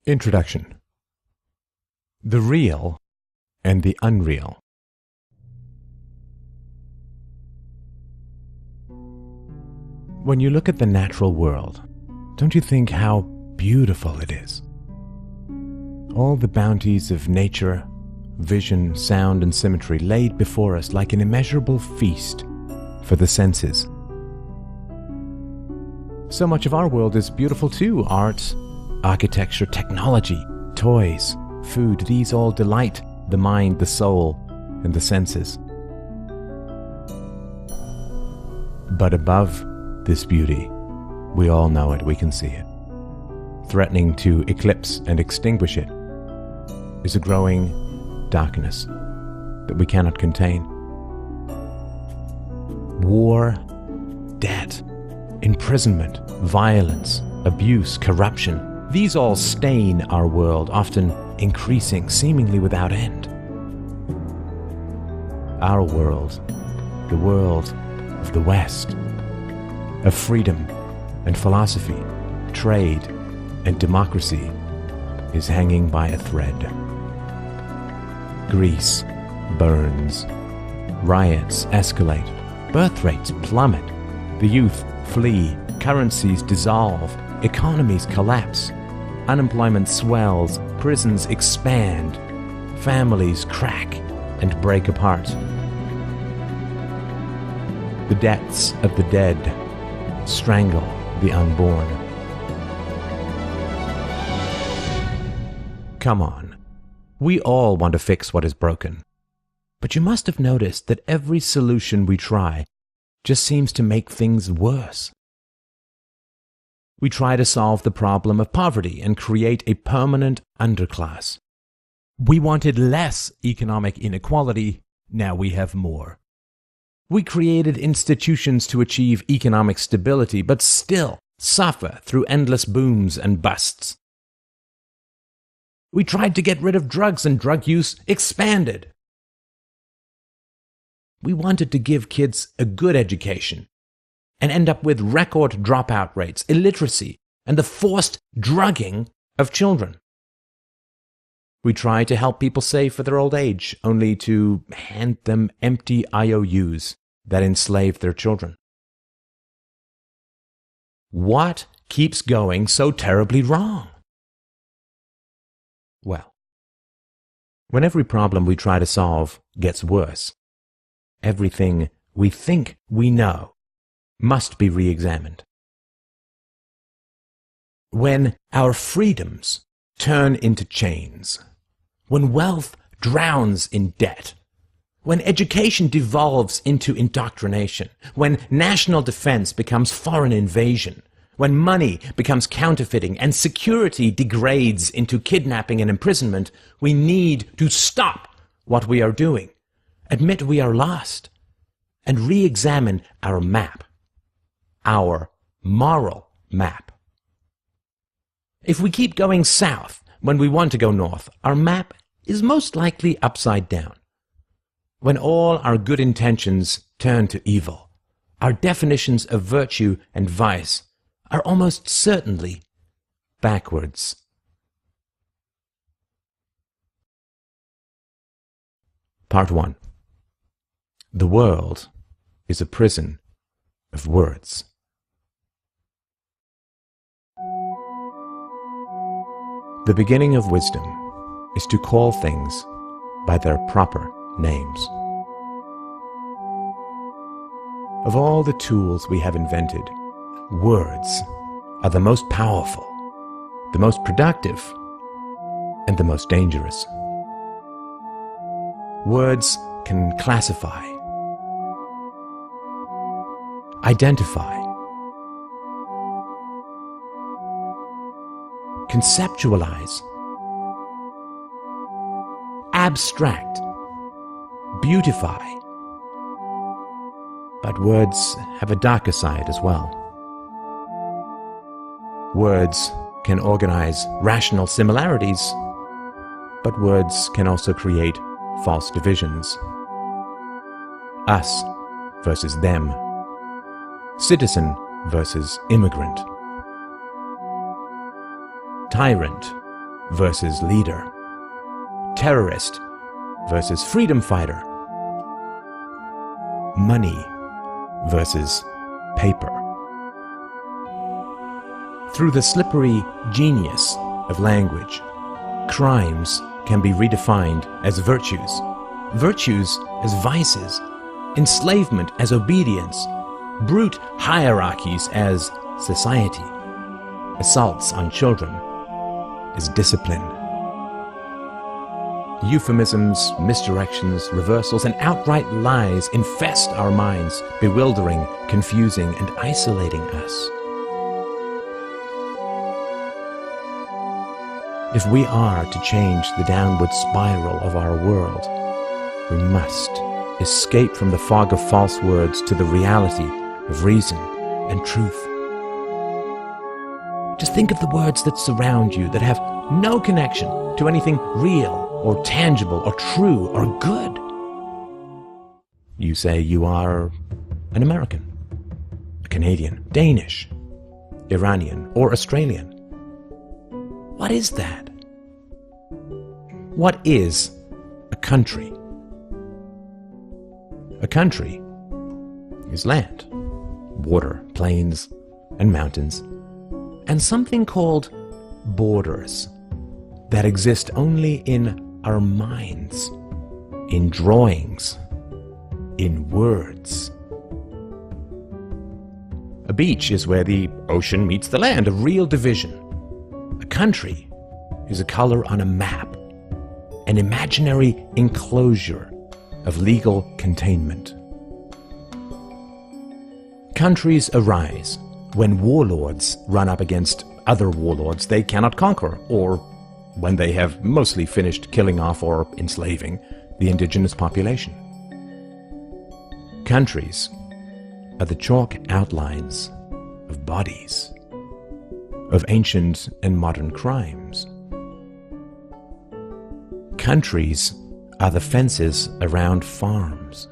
Introduction. The real and the unreal. When you look at the natural world, don't you think how beautiful it is? All the bounties of nature, vision, sound, and symmetry laid before us like an immeasurable feast for the senses. So much of our world is beautiful too. Art, architecture, technology, toys, food, these all delight the mind, the soul, and the senses. But above this beauty, we all know it, we can see it. Threatening to eclipse and extinguish it is a growing darkness that we cannot contain. War, debt, imprisonment, violence, abuse, corruption, these all stain our world, often increasing, seemingly without end. Our world, the world of the West, of freedom and philosophy, trade and democracy, is hanging by a thread. Greece burns, riots escalate, birth rates plummet, the youth flee, currencies dissolve, economies collapse, unemployment swells, prisons expand, families crack and break apart. The deaths of the dead strangle the unborn. Come on, we all want to fix what is broken. But you must have noticed that every solution we try just seems to make things worse. We try to solve the problem of poverty and create a permanent underclass. We wanted less economic inequality, now we have more. We created institutions to achieve economic stability, but still suffer through endless booms and busts. We tried to get rid of drugs and drug use expanded. We wanted to give kids a good education and end up with record dropout rates, illiteracy, and the forced drugging of children. We tried to help people save for their old age, only to hand them empty IOUs that enslave their children. What keeps going so terribly wrong? Well, when every problem we try to solve gets worse, everything we think we know must be re-examined. When our freedoms turn into chains, when wealth drowns in debt, when education devolves into indoctrination, when national defense becomes foreign invasion, when money becomes counterfeiting and security degrades into kidnapping and imprisonment, we need to stop what we are doing, admit we are lost, and re-examine our map, our moral map. If we keep going south when we want to go north, our map is most likely upside down. When all our good intentions turn to evil, our definitions of virtue and vice are almost certainly backwards. Part 1. The world is a prison of words. The beginning of wisdom is to call things by their proper names. Of all the tools we have invented, words are the most powerful, the most productive, and the most dangerous. Words can classify, identify, conceptualize, abstract, beautify. But words have a darker side as well. Words can organize rational similarities, but words can also create false divisions. Us versus them. Citizen versus immigrant. Tyrant versus leader, terrorist versus freedom fighter, money versus paper. Through the slippery genius of language, crimes can be redefined as virtues, virtues as vices, enslavement as obedience, brute hierarchies as society, assaults on children as discipline. Euphemisms, misdirections, reversals, and outright lies infest our minds, bewildering, confusing, and isolating us. If we are to change the downward spiral of our world, we must escape from the fog of false words to the reality of reason and truth. Just think of the words that surround you that have no connection to anything real or tangible or true or good. You say you are an American, a Canadian, Danish, Iranian, or Australian. What is that? What is a country? A country is land, water, plains, and mountains, and something called borders that exist only in our minds, in drawings, in words. A beach is where the ocean meets the land, a real division. A country is a color on a map, an imaginary enclosure of legal containment. Countries arise when warlords run up against other warlords they cannot conquer, or when they have mostly finished killing off or enslaving the indigenous population. Countries are the chalk outlines of bodies, of ancient and modern crimes. Countries are the fences around farms,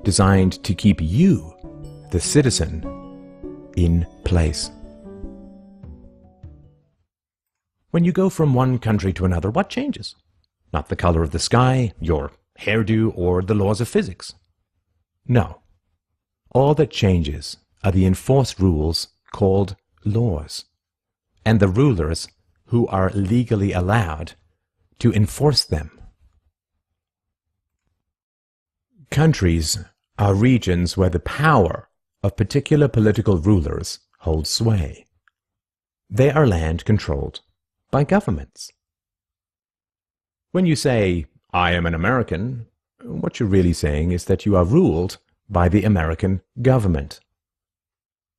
designed to keep you, the citizen, in place. When you go from one country to another, what changes? Not the color of the sky, your hairdo, or the laws of physics. No. All that changes are the enforced rules called laws, and the rulers who are legally allowed to enforce them. Countries are regions where the power of particular political rulers holds sway. They are land controlled by governments. When you say, "I am an American," what you're really saying is that you are ruled by the American government.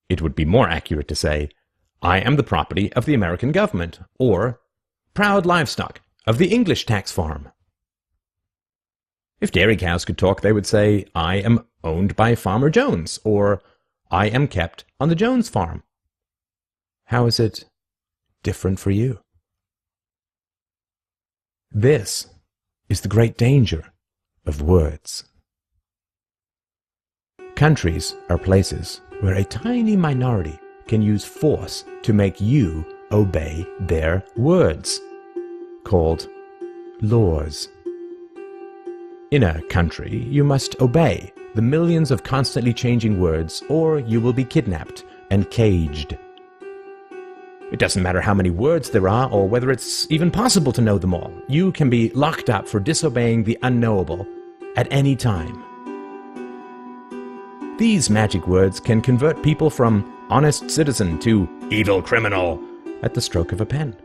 It would be more accurate to say, "I am the property of the American government," or "proud livestock of the English tax farm." If dairy cows could talk, they would say, "I am owned by Farmer Jones," or "I am kept on the Jones farm." How is it different for you? This is the great danger of words. Countries are places where a tiny minority can use force to make you obey their words, called laws. In a country, you must obey the millions of constantly changing words, or you will be kidnapped and caged. It doesn't matter how many words there are, or whether it's even possible to know them all. You can be locked up for disobeying the unknowable at any time. These magic words can convert people from honest citizen to evil criminal at the stroke of a pen.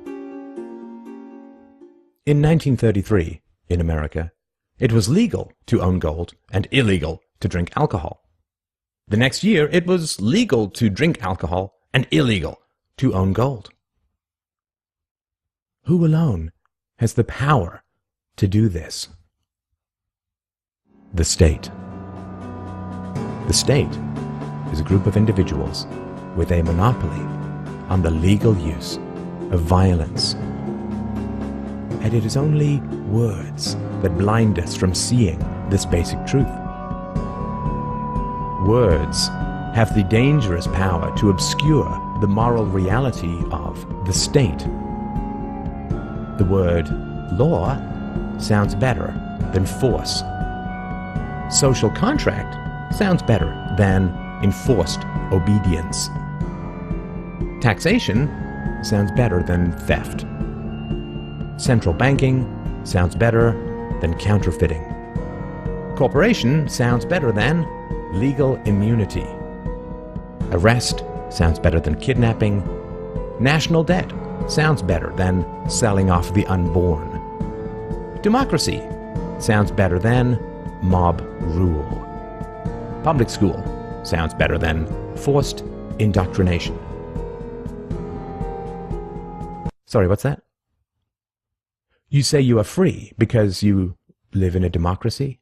In 1933, in America, it was legal to own gold and illegal to drink alcohol. The next year, it was legal to drink alcohol and illegal to own gold. Who alone has the power to do this? The state. The state is a group of individuals with a monopoly on the legal use of violence. And it is only words that blind us from seeing this basic truth. Words have the dangerous power to obscure the moral reality of the state. The word law sounds better than force. Social contract sounds better than enforced obedience. Taxation sounds better than theft. Central banking sounds better than counterfeiting. Corporation sounds better than legal immunity. Arrest sounds better than kidnapping. National debt sounds better than selling off the unborn. Democracy sounds better than mob rule. Public school sounds better than forced indoctrination. Sorry, what's that? You say you are free because you live in a democracy?